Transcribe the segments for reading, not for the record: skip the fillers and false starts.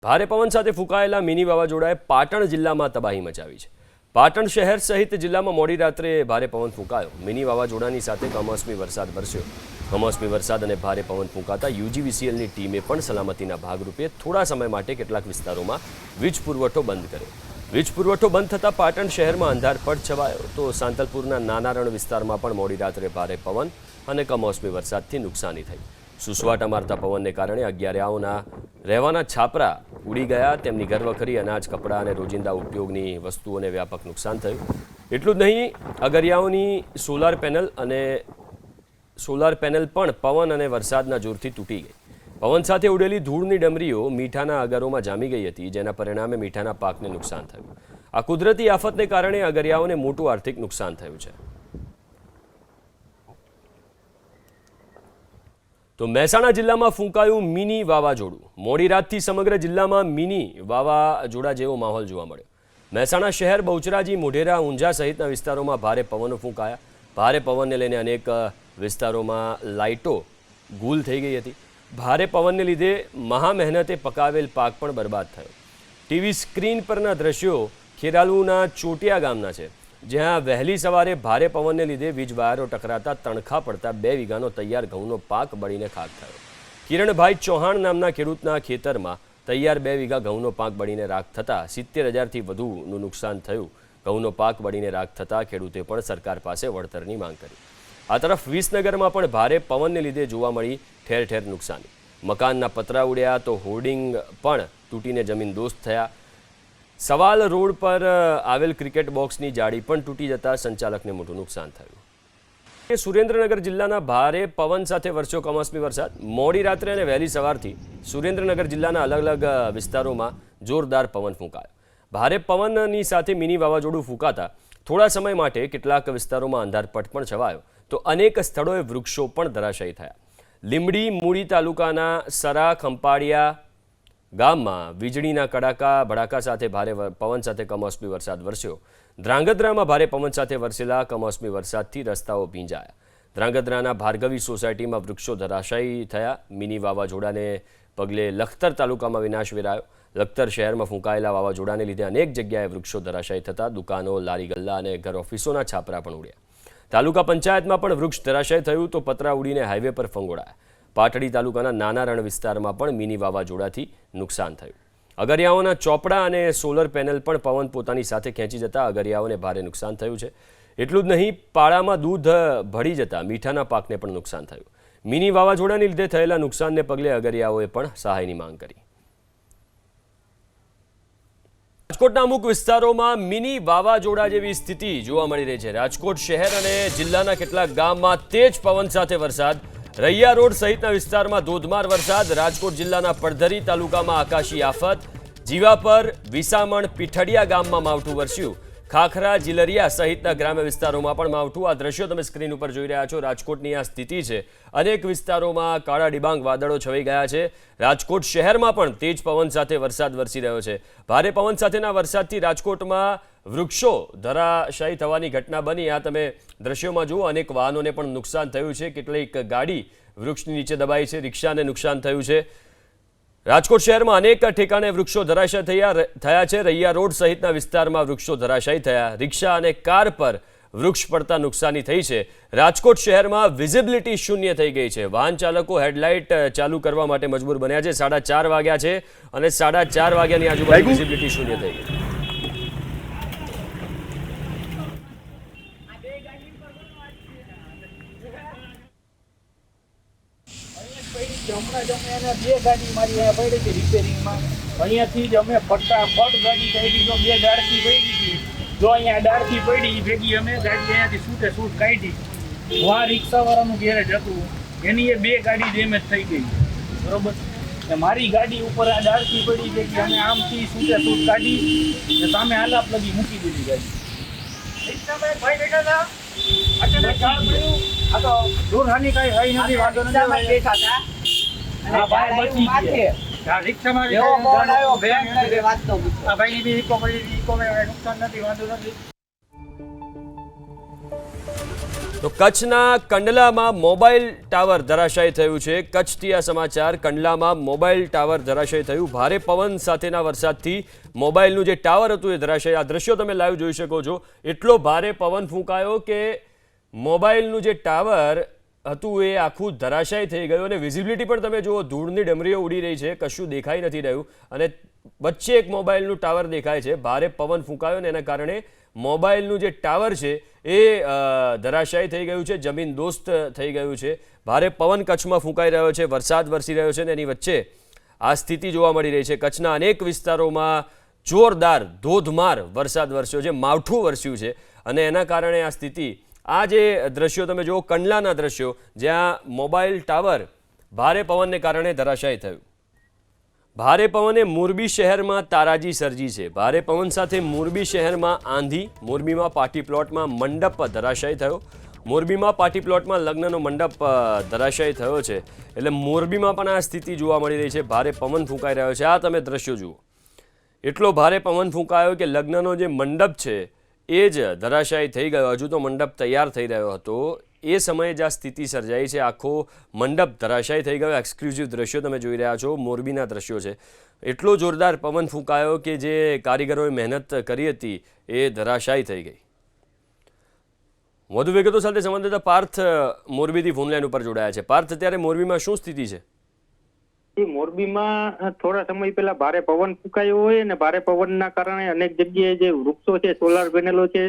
ભારે પવન સાથે ફૂંકાયેલા મિની વાવાઝોડાએ પાટણ જિલ્લામાં તબાહી મચાવી છે। પાટણ શહેર સહિત જિલ્લામાં મોડી રાત્રે ભારે પવન ફૂંકાયો। મિની વાવાઝોડાની સાથે કમોસમી વરસાદ વરસ્યો। કમોસમી વરસાદ અને ભારે પવન ફૂંકાતા યુજીવીસીએલની ટીમે પણ સલામતીના ભાગરૂપે થોડા સમય માટે કેટલાક વિસ્તારોમાં વીજ પુરવઠો બંધ કર્યો। વીજ પુરવઠો બંધ થતાં પાટણ શહેરમાં અંધારપટ છવાયો તો સાંતલપુરના નાના રણ વિસ્તારમાં પણ મોડી રાત્રે ભારે પવન અને કમોસમી વરસાદથી નુકસાની થઈ। સુસવાટા મારતા પવનને કારણે અગિયારિયાઓના રહેવાના છાપરા ઉડી ગયા। તેમની ઘરવખરી, અનાજ, કપડાં અને રોજિંદા ઉપયોગની વસ્તુઓને વ્યાપક નુકસાન થયું। એટલું જ નહીં, અગરિયાઓની સોલાર પેનલ પણ પવન અને વરસાદના જોરથી તૂટી ગઈ। પવન સાથે ઉડેલી ધૂળની ડમરીઓ મીઠાના અગરોમાં જામી ગઈ હતી, જેના પરિણામે મીઠાના પાકને નુકસાન થયું। આ કુદરતી આફતને કારણે અગરિયાઓને મોટું આર્થિક નુકસાન થયું છે। તો મહેસાણા જિલ્લામાં ફૂંકાયું મિની વાવાઝોડું। મોડી રાતથી સમગ્ર જિલ્લામાં મિની વાવાઝોડા જેવો માહોલ જોવા મળ્યો। મહેસાણા શહેર, બહુચરાજી, મોઢેરા, ઊંઝા સહિતના વિસ્તારોમાં ભારે પવનો ફૂંકાયા। ભારે પવનને લઈને અનેક વિસ્તારોમાં લાઇટો ગુલ થઈ ગઈ હતી। ભારે પવનને લીધે મહા મહેનતે પકાવેલ પાક પણ બરબાદ થયો। ટીવી સ્ક્રીન પરના દ્રશ્યો ખેરાલુના ચોટિયા ગામના છે, જ્યાં વહેલી સવારે ભારે પવનને લીધે વીજ વાયરો ટકરાતા તણખા પડતા 2 વીઘાનો તૈયાર ઘઉંનો પાક બળીને ખાક થયો। કિરણભાઈ ચૌહાણ નામના ખેડૂતના ખેતરમાં તૈયાર 2 વીઘા ઘઉંનો પાક બળીને રાખ થતાં 70,000થી વધુનું નુકસાન થયું। ઘઉંનો પાક બળીને રાખ થતાં ખેડૂતે પણ સરકાર પાસે વળતરની માંગ કરી। આ તરફ વિસનગરમાં પણ ભારે પવનને લીધે જોવા મળી ઠેર ઠેર નુકસાની। મકાનના પતરા ઉડ્યા તો હોર્ડિંગ પણ તૂટીને જમીનદોસ્ત થયા। સવાલ રોડ પર આવેલ ક્રિકેટ બોક્સની જાળી પણ તૂટી જતા સંચાલકને મોટું નુકસાન થયું। સુરેન્દ્રનગર જિલ્લાના ભારે પવન સાથે વરસ્યો કમોસમી વરસાદ। મોડી રાત્રે અને વહેલી સવારથી સુરેન્દ્રનગર જિલ્લાના અલગ અલગ વિસ્તારોમાં જોરદાર પવન ફૂંકાયો। ભારે પવનની સાથે મિની વાવાઝોડું ફૂંકાતા થોડા સમય માટે કેટલાક વિસ્તારોમાં અંધારપટ પણ છવાયો તો અનેક સ્થળોએ વૃક્ષો પણ ધરાશાયી થયા। લીંબડી, મૂળી તાલુકાના સરા ખંપાળિયા ગામમાં વીજળીના કડાકા ભડાકા સાથે ભારે પવન સાથે કમોસમી વરસાદ વરસ્યો। ધ્રાંગધ્રામાં ભારે પવન સાથે વરસેલા કમોસમી વરસાદથી રસ્તાઓ ભીંજાયા। ધ્રાંગધ્રાના ભાર્ગવી સોસાયટીમાં વૃક્ષો ધરાશાયી થયા। મિની વાવાઝોડાને પગલે લખતર તાલુકામાં વિનાશ વેરાયો। લખતર શહેરમાં ફૂંકાયેલા વાવાઝોડાને લીધે અનેક જગ્યાએ વૃક્ષો ધરાશાયી થતાં દુકાનો, લારી ગલ્લા અને ઘર ઓફિસોના છાપરા પણ ઉડ્યા। તાલુકા પંચાયતમાં પણ વૃક્ષ ધરાશાયી થયું તો પતરા ઉડીને હાઈવે પર ફંગોળાયા। પાટડી તાલુકાના નાના રણ વિસ્તારમાં પણ મિની વાવાઝોડાથી નુકસાન થયું। અગરિયાઓના ચોપડા અને સોલર પેનલ પણ પવન પોતાની સાથે ખેંચી જતા અગરિયાઓને ભારે નુકસાન થયું છે। એટલું જ નહીં, પાળામાં દૂધ ભળી જતા મીઠાના પાકને પણ નુકસાન થયું। મિની વાવાઝોડાને લીધે થયેલા નુકસાનને પગલે અગરિયાઓએ પણ સહાયની માંગ કરી। રાજકોટના અમુક વિસ્તારોમાં મિની વાવાઝોડા જેવી સ્થિતિ જોવા મળી રહી છે। રાજકોટ શહેર અને જિલ્લાના કેટલાક ગામમાં તેજ પવન સાથે વરસાદ। રૈયા રોડ સહિતના વિસ્તારમાં ધોધમાર વરસાદ। રાજકોટ જિલ્લાના પડધરી તાલુકામાં આકાશી આફત। જીવાપર, વિસામણ, પીઠડિયા ગામમાં માવઠું વરસ્યું। ખાખરા, જીલરિયા સહિતના ગ્રામ્ય વિસ્તારોમાં પણ માવઠું। આ દ્રશ્યો તમે સ્ક્રીન ઉપર જોઈ રહ્યા છો। રાજકોટની આ સ્થિતિ છે। અનેક વિસ્તારોમાં કાળા ડિબાંગ વાદળો છવાઈ ગયા છે। રાજકોટ શહેરમાં પણ તેજ પવન સાથે વરસાદ વરસી રહ્યો છે। ભારે પવન સાથેના વરસાદથી રાજકોટમાં વૃક્ષો ધરાશાયી થવાની ઘટના બની। આ તમે દ્રશ્યોમાં જુઓ, અનેક વાહનોને પણ નુકસાન થયું છે। કેટલીક ગાડી વૃક્ષની નીચે દબાઈ છે, રિક્ષાને નુકસાન થયું છે। રાજકોટ શહેરમાં અનેક ઠેકાણે વૃક્ષો ધરાશાયી થયા છે। રૈયા રોડ સહિતના વિસ્તારમાં વૃક્ષો ધરાશાયી થયા। રિક્ષા અને કાર પર વૃક્ષ પડતા નુકસાની થઈ છે। રાજકોટ શહેરમાં વિઝિબિલિટી શૂન્ય થઈ ગઈ છે। વાહન ચાલકો હેડલાઇટ ચાલુ કરવા માટે મજબૂર બન્યા છે। 4:30 વાગ્યા છે અને 4:30 વાગ્યાની આજુબાજુ વિઝિબિલિટી શૂન્ય થઈ ગઈ। હમણાં જ અમે એને 2 ગાડી મારી અહીંયા પડી હતી રિપેરિંગમાં। અહીંયાથી જ અમે ફટાફટ ગાડી કાઢી તો 2 ડાળખી પડી હતી। જો અહીંયા ડાળખી પડી ભેગી અમે ગાડી અહીંયાથી છૂટ કાઢી। આ રિક્ષાવાળાનું ગેરેજ હતું, એની એ 2 ગાડી ડેમેજ થઈ ગઈ, બરોબર। મારી ગાડી ઉપર આ ડાળખી પડી ભેગી અમે આમથી છૂટ કાઢી સામે આલાપ લગી મૂકી દીધી ગાડી। રિક્ષામાં ભાઈ બેઠા હતા, અચાનક ઝાડ પડ્યું। આ તો દૂર હાની કાંઈ હોય નથી, વાંધો નથી, બેઠા હતા અને ભાઈ બચી ગયા। રિક્ષામાં આવ્યો ભેંસ વાત તો આ ભાઈની બી ઈકો પડી, ઈકો નુકસાન નથી, વાંધો નથી। તો કચ્છના કંડલામાં મોબાઈલ ટાવર ધરાશાયી થયું છે. કચ્છથી આ સમાચાર. કંડલામાં મોબાઈલ ટાવર ધરાશાયી થયું. ભારે પવન સાથેના વરસાદથી મોબાઈલનું જે ટાવર હતું એ ધરાશાયી. આ દ્રશ્યો તમે લાઈવ જોઈ શકો છો. એટલો ભારે પવન ફૂંકાયો કે મોબાઈલનું જે ટાવર હતું એ આખું ધરાશાયી થઈ ગયું અને વિઝિબિલિટી પણ તમે જુઓ, ધૂળની ડમરીઓ ઉડી રહી છે, કશું દેખાઈ નથી રહ્યું અને વચ્ચે એક મોબાઈલનું ટાવર દેખાય છે. ભારે પવન ફૂંકાયો ને એના કારણે મોબાઈલનું જે ટાવર છે એ ધરાશાયી થઈ ગયું છે, જમીન દોસ્ત થઈ ગયું છે. ભારે પવન કચ્છમાં ફૂંકાઈ રહ્યો છે, વરસાદ વરસી રહ્યો છે ને એની વચ્ચે આ સ્થિતિ જોવા મળી રહી છે. કચ્છના અનેક વિસ્તારોમાં જોરદાર ધોધમાર વરસાદ વરસ્યો છે, માવઠું વરસ્યું છે અને એના કારણે આ સ્થિતિ, આ જે દ્રશ્યો તમે જુઓ કંડલાના દ્રશ્યો, જ્યાં મોબાઈલ ટાવર ભારે પવનને કારણે ધરાશાયી થયું. ભારે પવને મોરબી શહેરમાં તારાજી સર્જી છે. ભારે પવન સાથે મોરબી શહેરમાં આંધી. મોરબીમાં પાર્ટી પ્લોટમાં મંડપ ધરાશાયી થયો. મોરબીમાં પાર્ટી પ્લોટમાં લગ્નનો મંડપ ધરાશાયી થયો છે. એટલે મોરબીમાં પણ આ સ્થિતિ જોવા મળી રહી છે. ભારે પવન ફૂંકાઈ રહ્યો છે. આ તમે દ્રશ્યો જુઓ, એટલો ભારે પવન ફૂંકાયો કે લગ્નનો જે મંડપ છે એ જ ધરાશાયી થઈ ગયો. હજુ તો મંડપ તૈયાર થઈ રહ્યો હતો એ સમયે જ આ સ્થિતિ સર્જાઈ છે. આખો મંડપ ધરાશાયી થઈ ગયો. એક્સક્લુઝિવ દ્રશ્યો તમે જોઈ રહ્યા છો, મોરબીના દ્રશ્યો છે. એટલો જોરદાર પવન ફૂંકાયો કે જે કારીગરોએ મહેનત કરી હતી એ ધરાશાયી થઈ ગઈ. વધુ વિગતો સાથે સંવાદદાતા પાર્થ મોરબીથી ફોનલાઈન ઉપર જોડાયા છે. પાર્થ, અત્યારે મોરબીમાં શું સ્થિતિ છે? મોરબીમાં થોડા સમય પહેલા ભારે પવન ફૂંકાયો હોય અને ભારે પવનના કારણે અનેક જગ્યાએ જે વૃક્ષો છે, સોલાર પેનલો છે,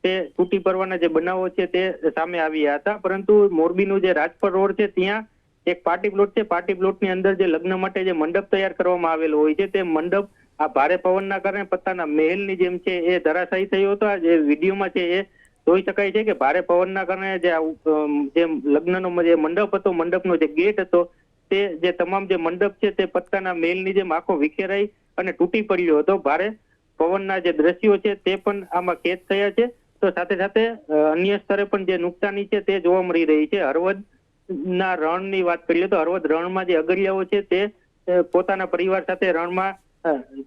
તે તૂટી પડવાના જે બનાવો છે તે સામે આવ્યા હતા. પરંતુ મોરબીનું જે રાજપર રોડ છે ત્યાં એક પાર્ટી પ્લોટ છે. પાર્ટી પ્લોટની અંદર જે લગ્ન માટે જે મંડપ તૈયાર કરવામાં આવેલો હોય છે તે મંડપ આ ભારે પવનના કારણે પત્તાના મહેલની જેમ છે એ ધરાશાયી થયો હતો. જે વિડીયોમાં છે એ જોઈ શકાય છે કે ભારે પવનના કારણે જે લગ્નનો જે મંડપ હતો, મંડપનો જે ગેટ હતો, તે જે તમામ જે મંડપ છે તે પત્તાના મહેલની જેમ આખો વિખેરાઈ અને તૂટી પડ્યો હતો. ભારે પવનના જે દ્રશ્યો છે તે પણ આમાં કેદ થયા છે. તો સાથે સાથે અન્ય સ્તરે પણ જે નુકસાની છે તે જોવા મળી રહી છે. હળવદના રણની વાત કરીએ તો હળવદ રણમાં જે અગરિયાઓ છે તે પોતાના પરિવાર સાથે રણમાં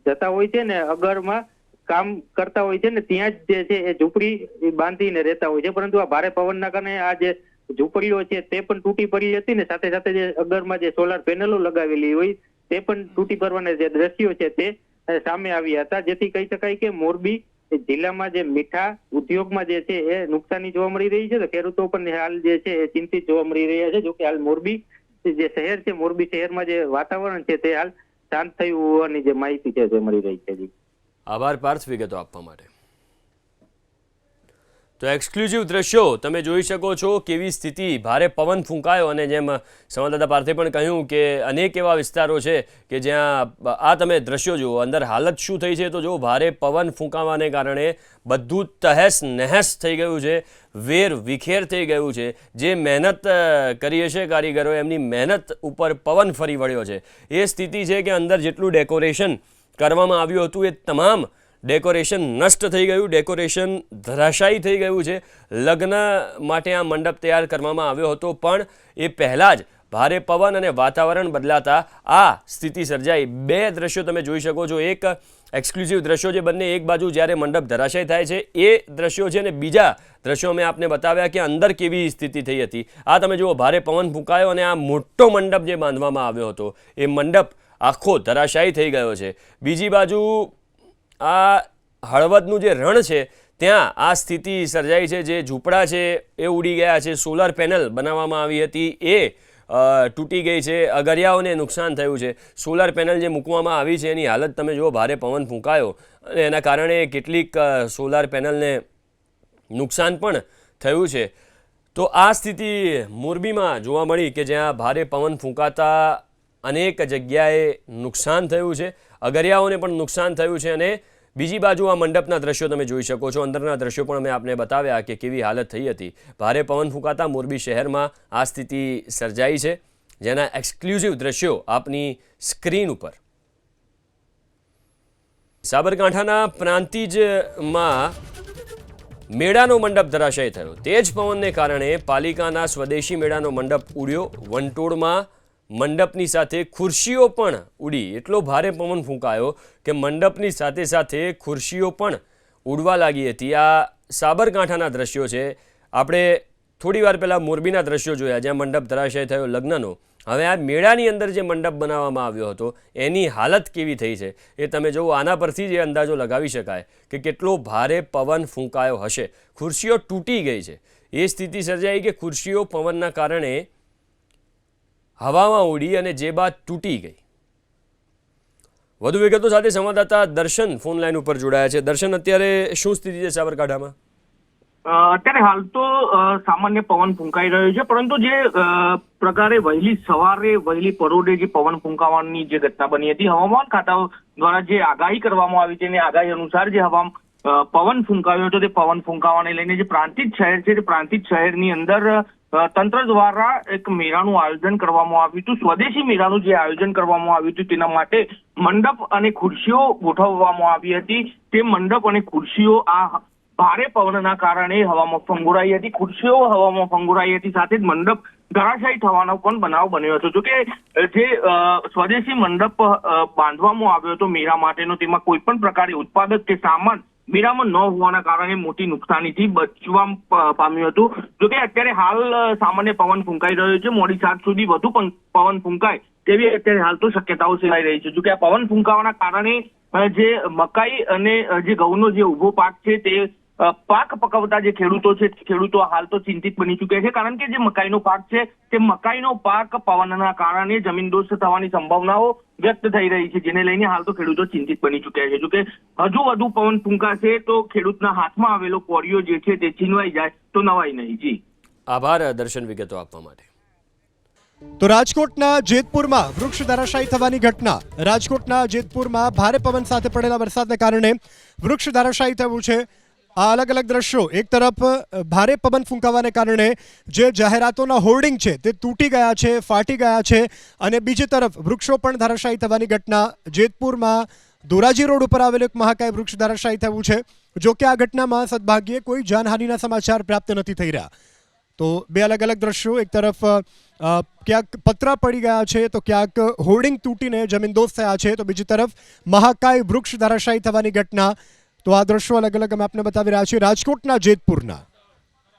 જતા હોય છે ને અગરમાં કામ કરતા હોય છે ને ત્યાં જ જે છે એ ઝૂંપડી બાંધીને રહેતા હોય છે. પરંતુ આ ભારે પવનના કારણે આ જે ઝૂંપડીઓ છે તે પણ તૂટી પડી હતી ને સાથે સાથે જે અગરમાં જે સોલાર પેનલો લગાવેલી હોય તે પણ તૂટી પડવાના જે દ્રશ્યો છે તે સામે આવ્યા હતા. જેથી કહી શકાય કે મોરબી જિલ્લામાં જે મીઠા ઉદ્યોગમાં જે છે એ નુકસાની જોવા મળી રહી છે. તો ખેડૂતો પણ હાલ જે છે એ ચિંતિત જોવા મળી રહ્યા છે. જોકે હાલ મોરબી જે શહેર છે, મોરબી શહેરમાં જે વાતાવરણ છે તે હાલ શાંત થયું હોવાની જે માહિતી છે તે મળી રહી છે. આભાર પાર્થ વિગતો આપવા માટે. તો એક્સક્લુઝિવ દ્રશ્યો તમે જોઈ શકો છો, કેવી સ્થિતિ, ભારે પવન ફૂંકાયો અને જેમ સંવાદદાતા પાર્થે પણ કહ્યું કે અનેક એવા વિસ્તારો છે કે જ્યાં આ તમે દ્રશ્યો જુઓ, અંદર હાલત શું થઈ છે તો જો ભારે પવન ફૂંકાવાને કારણે બધું તહેસ નહેસ થઈ ગયું છે, વેર વિખેર થઈ ગયું છે. જે મહેનત કરી હશે કારીગરો, એમની મહેનત ઉપર પવન ફરી વળ્યો છે. એ સ્થિતિ છે કે અંદર જેટલું ડેકોરેશન કરવામાં આવ્યું હતું એ તમામ ડેકોરેશન નષ્ટ થઈ ગયું, ડેકોરેશન ધરાશાયી થઈ ગયું છે. લગ્ન માટે આ મંડપ તૈયાર કરવામાં આવ્યો હતો પણ એ પહેલાં જ ભારે પવન અને વાતાવરણ બદલાતા આ સ્થિતિ સર્જાઈ. બે દ્રશ્યો તમે જોઈ શકો છો. એક એક્સક્લુઝિવ દ્રશ્યો છે, બંને એક બાજુ જ્યારે મંડપ ધરાશાયી થાય છે એ દ્રશ્યો છે અને બીજા દ્રશ્યો મેં આપને બતાવ્યા કે અંદર કેવી સ્થિતિ થઈ હતી. આ તમે જુઓ, ભારે પવન ફૂંકાયો અને આ મોટો મંડપ જે બાંધવામાં આવ્યો હતો એ મંડપ આખો ધરાશાયી થઈ ગયો છે. બીજી બાજુ આ હળવદનું જે રણ છે ત્યાં આ સ્થિતિ સર્જાઈ છે. જે ઝૂંપડા છે એ ઉડી ગયા છે, સોલાર પેનલ બનાવવામાં આવી હતી એ તૂટી ગઈ છે, અગરિયાઓને નુકસાન થયું છે. સોલાર પેનલ જે મૂકવામાં આવી છે એની હાલત તમે જુઓ, ભારે પવન ફૂંકાયો અને એના કારણે કેટલીક સોલાર પેનલને નુકસાન પણ થયું છે. તો આ સ્થિતિ મોરબીમાં જોવા મળી કે જ્યાં ભારે પવન ફૂંકાતા અનેક જગ્યાએ નુકસાન થયું છે, અગરિયાઓને પણ નુકસાન થયું છે. અને બીજી બાજુ આ મંડપના દ્રશ્યો તમે જોઈ શકો છો, અંદરના દ્રશ્યો પણ અમે આપને બતાવ્યા કે કેવી હાલત થઈ હતી. ભારે પવન ફૂંકાતા મોરબી શહેરમાં આ સ્થિતિ સર્જાઈ છે, જેના એક્સક્લુઝિવ દ્રશ્યો આપની સ્ક્રીન ઉપર. સાબરકાંઠાના પ્રાંતિજમાં મેળાનો મંડપ ધરાશાયી થયો. તેજ પવનને કારણે પાલિકાના સ્વદેશી મેળાનો મંડપ ઉડ્યો. વંટોળમાં મંડપની સાથે ખુરશીઓ પણ ઉડી. એટલો ભારે પવન ફૂંકાયો કે મંડપની સાથે સાથે ખુરશીઓ પણ ઉડવા લાગી હતી. આ સાબરકાંઠાના દ્રશ્યો છે. આપણે થોડી વાર પહેલાં મોરબીના દ્રશ્યો જોયા જ્યાં મંડપ ધરાશય થયો લગ્નનો. હવે આ મેળાની અંદર જે મંડપ બનાવવામાં આવ્યો હતો એની હાલત કેવી થઈ છે એ તમે જુઓ. આના પરથી જ એ અંદાજો લગાવી શકાય કે કેટલો ભારે પવન ફૂંકાયો હશે. ખુરશીઓ તૂટી ગઈ છે. એ સ્થિતિ સર્જાઈ કે ખુરશીઓ પવનના કારણે હવામાં ઉડી અને જે બાદ તૂટી ગઈ. વધુ વિગતો સાથે સંવાદદાતા દર્શન ફોન લાઈન ઉપર જોડાયા છે. દર્શન, અત્યારે શું સ્થિતિ છે સાબરકાંઠામાં? અત્યારે હાલ તો સામાન્ય પવન ફૂંકાઈ રહ્યો છે, પરંતુ જે પ્રકારે વહેલી સવારે વહેલી પરોઢે જે પવન ફૂંકાવાની જે ઘટના બની હતી, હવામાન ખાતા દ્વારા જે આગાહી કરવામાં આવી છે એની આગાહી અનુસાર જે પવન ફૂંકાયો હતો તે પવન ફૂંકાવાને લઈને જે પ્રાંતિજ શહેર છે તે પ્રાંતિજ શહેરની અંદર તંત્ર દ્વારા એક મેળાનું આયોજન કરવામાં આવ્યું હતું. સ્વદેશી મેળાનું જે આયોજન કરવામાં આવ્યું હતું તેના માટે મંડપ અને ખુરશીઓ ગોઠવવામાં આવી હતી. તે મંડપ અને ખુરશીઓ આ ભારે પવનના કારણે હવામાં ફંગોળાઈ હતી. ખુરશીઓ હવામાં ફંગોળાઈ હતી, સાથે જ મંડપ ધરાશાયી થવાનો પણ બનાવ બન્યો હતો. જોકે જે સ્વદેશી મંડપ બાંધવામાં આવ્યો હતો મેળા માટેનો, તેમાં કોઈ પણ પ્રકારે ઉત્પાદક કે સામાન મેળામાં ન હોવાના કારણે મોટી નુકસાનીથી બચવા પામ્યું હતું. જોકે અત્યારે હાલ સામાન્ય પવન ફૂંકાઈ રહ્યો છે. મોડી સાંજ સુધી વધુ પણ પવન ફૂંકાય તેવી અત્યારે હાલ તો શક્યતાઓ સેવાઈ રહી છે. જોકે આ પવન ફૂંકાવાના કારણે જે મકાઈ અને જે ઘઉંનો જે ઉભો પાક છે તે પાક પકવતા જે ખેડૂતો છે, ખેડૂતો હાલ તો ચિંતિત બની ચૂક્યા છે, કારણ કે જે મકાઈનો પાક છે તે મકાઈનો પાક પવનના કારણે જમીનદોસ્ત થવાની સંભાવનાઓ વ્યક્ત થઈ રહી છે, જેને લઈને હાલ તો ખેડૂતો ચિંતિત બની ચૂક્યા છે. જોકે હજુ વધુ પવન ફૂંકાશે તો ખેડૂતના હાથમાં આવેલો કોળિયો જે છે તે છીનવાઈ જાય તો નવાઈ નહીં. જી આભાર દર્શન વિગતો આપવા માટે. તો રાજકોટના જેતપુરમાં વૃક્ષ ધરાશાયી થવાની ઘટના. રાજકોટના જેતપુરમાં ભારે પવન સાથે પડેલા વરસાદને કારણે વૃક્ષ ધરાશાયી થયું છે. આ અલગ અલગ દ્રશ્યો. એક તરફ ભારે પવન ફૂંકાવાને કારણે જે જાહેરાતોના હોર્ડિંગ છે તે તૂટી ગયા છે, ફાટી ગયા છે, અને બીજી તરફ વૃક્ષો પણ ધરાશાયી થવાની ઘટના. જેતપુરમાં ધોરાજી રોડ ઉપર આવેલું એક મહાકાય વૃક્ષ ધરાશાયી થયું છે. જો કે આ ઘટનામાં સદભાગ્યે કોઈ જાનહાનિના સમાચાર પ્રાપ્ત નથી થઈ રહ્યા. તો બે અલગ અલગ દ્રશ્યો. એક તરફ ક્યાંક પતરા પડી ગયા છે, તો ક્યાંક હોર્ડિંગ તૂટીને જમીનદોસ્ત થયા છે, તો બીજી તરફ મહાકાય વૃક્ષ ધરાશાયી થવાની ઘટના. તો આ દ્રશ્યો અલગ અલગ અમે આપને બતાવી રહ્યા છીએ રાજકોટના જેતપુરના.